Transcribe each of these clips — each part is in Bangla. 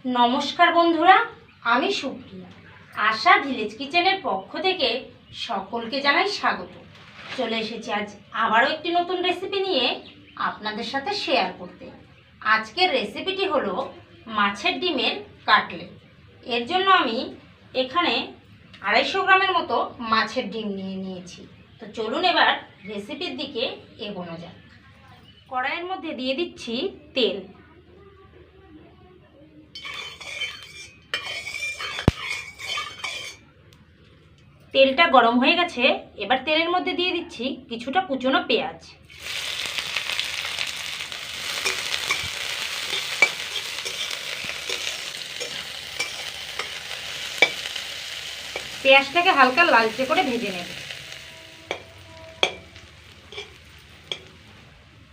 নমস্কার বন্ধুরা, আমি সুপ্রিয়া। আশা ভিলেজ কিচেনের পক্ষ থেকে সকলকে জানাই স্বাগত। চলে এসেছি আজ আবারও একটি নতুন রেসিপি নিয়ে আপনাদের সাথে শেয়ার করতে। আজকের রেসিপিটি হলো মাছের ডিমের কাটলেট। এর জন্য আমি এখানে 250 গ্রামের মতো মাছের ডিম নিয়ে নিয়েছি। তো চলুন এবার রেসিপির দিকে এগোনো যাক। কড়াইয়ের মধ্যে দিয়ে দিচ্ছি তেল। তেলটা গরম হয়ে গেছে, এবার তেলের মধ্যে দিয়ে দিচ্ছি কিছুটা কুচনো পেঁয়াজ। পেঁয়াজটাকে হালকা লালচে করে ভেজে নেব।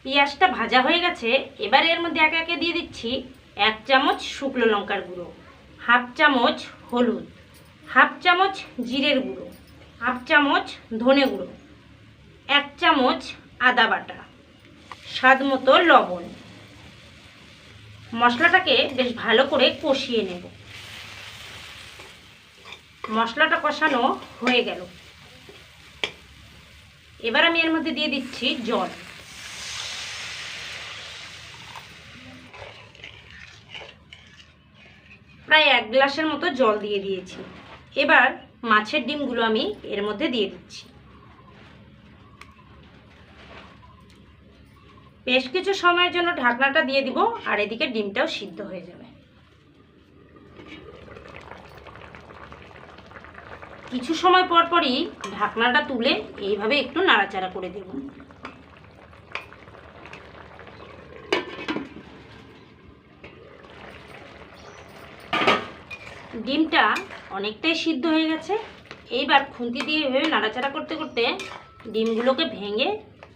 পেঁয়াজটা ভাজা হয়ে গেছে, এবার এর মধ্যে একে একে দিয়ে দিচ্ছি 1 চামচ শুকনো লঙ্কার গুঁড়ো, 1/2 চামচ হলুদ, 1/2 চামচ জিরের গুঁড়ো, 1/2 চামচ ধনে গুঁড়ো, 1 চামচ আদা বাটা, স্বাদ মতো লবণ। মশলাটাকে বেশ ভালো করে কষিয়ে নেব। মশলাটা কষানো হয়ে গেল, এবার আমি এর মধ্যে দিয়ে দিচ্ছি জল। প্রায় 1 গ্লাসের মতো জল দিয়ে দিয়েছি। এবার মাছের ডিমগুলো আমি এর মধ্যে দিয়ে দিচ্ছি। বেশ কিছু সময়ের জন্য ঢাকনাটা দিয়ে দিব, আর এদিকে ডিমটাও সিদ্ধ হয়ে যাবে। কিছু সময় পর পরই ঢাকনাটা তুলে এইভাবে একটু নাড়াচাড়া করে দেব। ডিমটা অনেকটাই সিদ্ধ হয়ে গেছে। এইবার খুন্তি দিয়ে এভাবে নাড়াচাড়া করতে করতে ডিমগুলোকে ভেঙে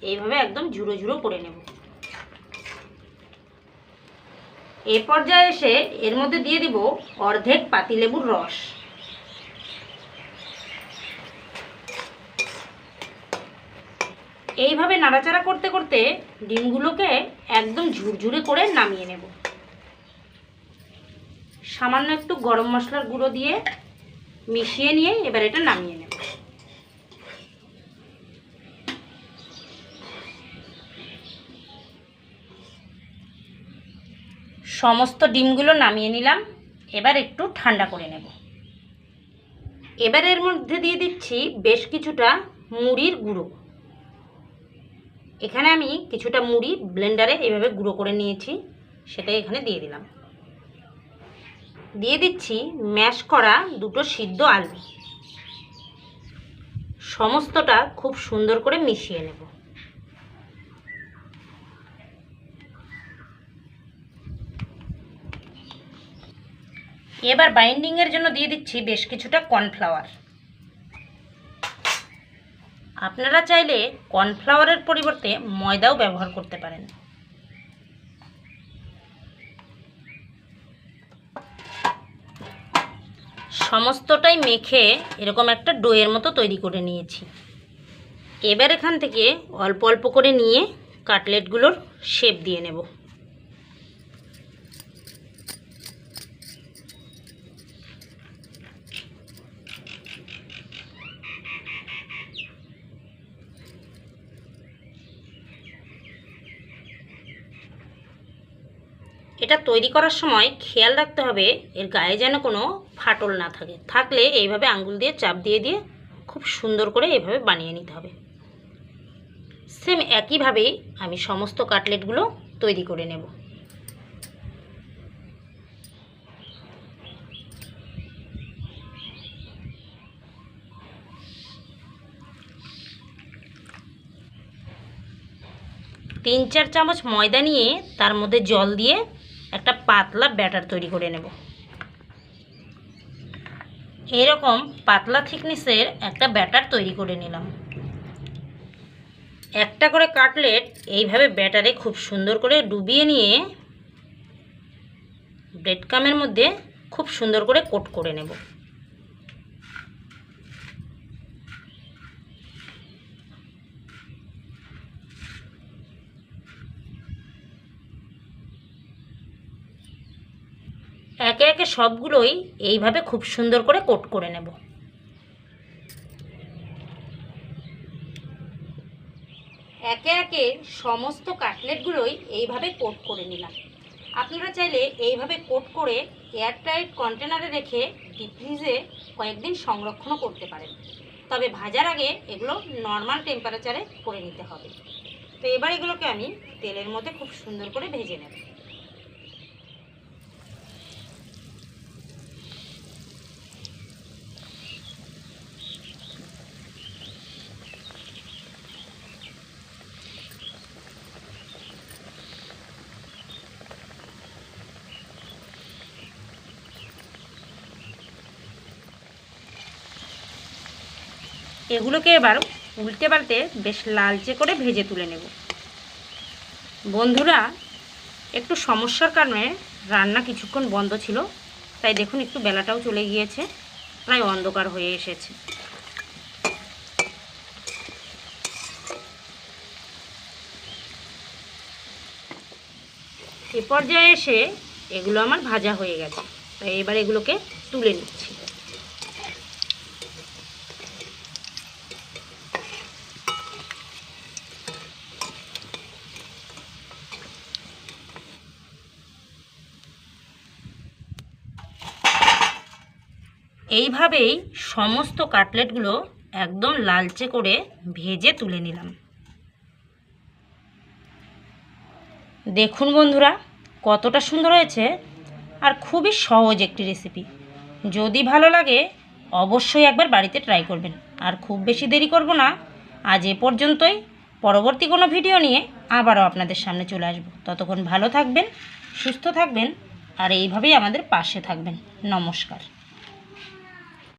এইভাবে একদম ঝুড়ো ঝুড়ো করে নেব। এ পর্যায়ে এসে এর মধ্যে দিয়ে দিব অর্ধেক পাতিলেবুর রস। এইভাবে নাড়াচাড়া করতে করতে ডিমগুলোকে একদম ঝুরঝুরে করে নামিয়ে নেব। সামান্য একটু গরম মশলার গুঁড়ো দিয়ে মিশিয়ে নিয়ে এবার এটা নামিয়ে নেব। সমস্ত ডিমগুলো নামিয়ে নিলাম, এবার একটু ঠান্ডা করে নেব। এবার এর মধ্যে দিয়ে দিচ্ছি বেশ কিছুটা মুড়ির গুঁড়ো। এখানে আমি কিছুটা মুড়ি ব্লেন্ডারে এভাবে গুঁড়ো করে নিয়েছি, সেটাই এখানে দিয়ে দিলাম। দিয়ে দিচ্ছি ম্যাশ করা 2টো সিদ্ধ আলু। সমস্তটা খুব সুন্দর করে মিশিয়ে নেব। এবার বাইন্ডিংয়ের জন্য দিয়ে দিচ্ছি বেশ কিছুটা কর্নফ্লাওয়ার। আপনারা চাইলে কর্নফ্লাওয়ারের পরিবর্তে ময়দাও ব্যবহার করতে পারেন। সমস্তটাই মেখে এরকম একটা ডোয়ের মতো তৈরি করে নিয়েছি। এবার এখান থেকে অল্প অল্প করে নিয়ে কাটলেটগুলোর শেপ দিয়ে নেব। এটা তৈরি করার সময় খেয়াল রাখতে হবে এর গায়ে যেন কোনো ফাটল না থাকে। থাকলে এইভাবে আঙ্গুল দিয়ে চাপ দিয়ে দিয়ে খুব সুন্দর করে এইভাবে বানিয়ে নিতে হবে। সেম একইভাবেই আমি সমস্ত কাটলেটগুলো তৈরি করে নেব। তিন চার চামচ ময়দা নিয়ে তার মধ্যে জল দিয়ে একটা পাতলা ব্যাটার তৈরি করে নেব। এরকম পাতলা থিকনেসের একটা ব্যাটার তৈরি করে নিলাম। একটা করে কাটলেট এইভাবে ব্যাটারে খুব সুন্দর করে ডুবিয়ে নিয়ে ব্রেড ক্রামের মধ্যে খুব সুন্দর করে কোট করে নেব। একে একে সবগুলোই এইভাবে খুব সুন্দর করে কোট করে নেব। একে একে সমস্ত কাটলেটগুলোই এইভাবে কোট করে নিলাম। আপনারা চাইলে এইভাবে কোট করে এয়ারটাইট কন্টেনারে রেখে ডিপ ফ্রিজে কয়েকদিন সংরক্ষণও করতে পারেন। তবে ভাজার আগে এগুলো নর্মাল টেম্পারেচারে করে নিতে হবে। তো এবার এগুলোকে আমি তেলের মধ্যে খুব সুন্দর করে ভেজে নেব। এগুলোকে এবার উল্টে পাল্টে বেশ লালচে করে ভেজে তুলে নেব। বন্ধুরা, একটু সমস্যার কারণে রান্না কিছুক্ষণ বন্ধ ছিল, তাই দেখুন একটু বেলাটাও চলে গিয়েছে, প্রায় অন্ধকার হয়ে এসেছে। এ পর্যায়ে এসে এগুলো আমার ভাজা হয়ে গেছে, তাই এবার এগুলোকে তুলে নিচ্ছি। এইভাবেই সমস্ত কাটলেটগুলো একদম লালচে করে ভেজে তুলে নিলাম। দেখুন বন্ধুরা, কতটা সুন্দর হয়েছে, আর খুবই সহজ একটি রেসিপি। যদি ভালো লাগে অবশ্যই একবার বাড়িতে ট্রাই করবেন। আর খুব বেশি দেরি করব না, আজ এ পর্যন্তই। পরবর্তী কোনো ভিডিও নিয়ে আবারও আপনাদের সামনে চলে আসব। ততক্ষণ ভালো থাকবেন, সুস্থ থাকবেন, আর এইভাবেই আমাদের পাশে থাকবেন। নমস্কার।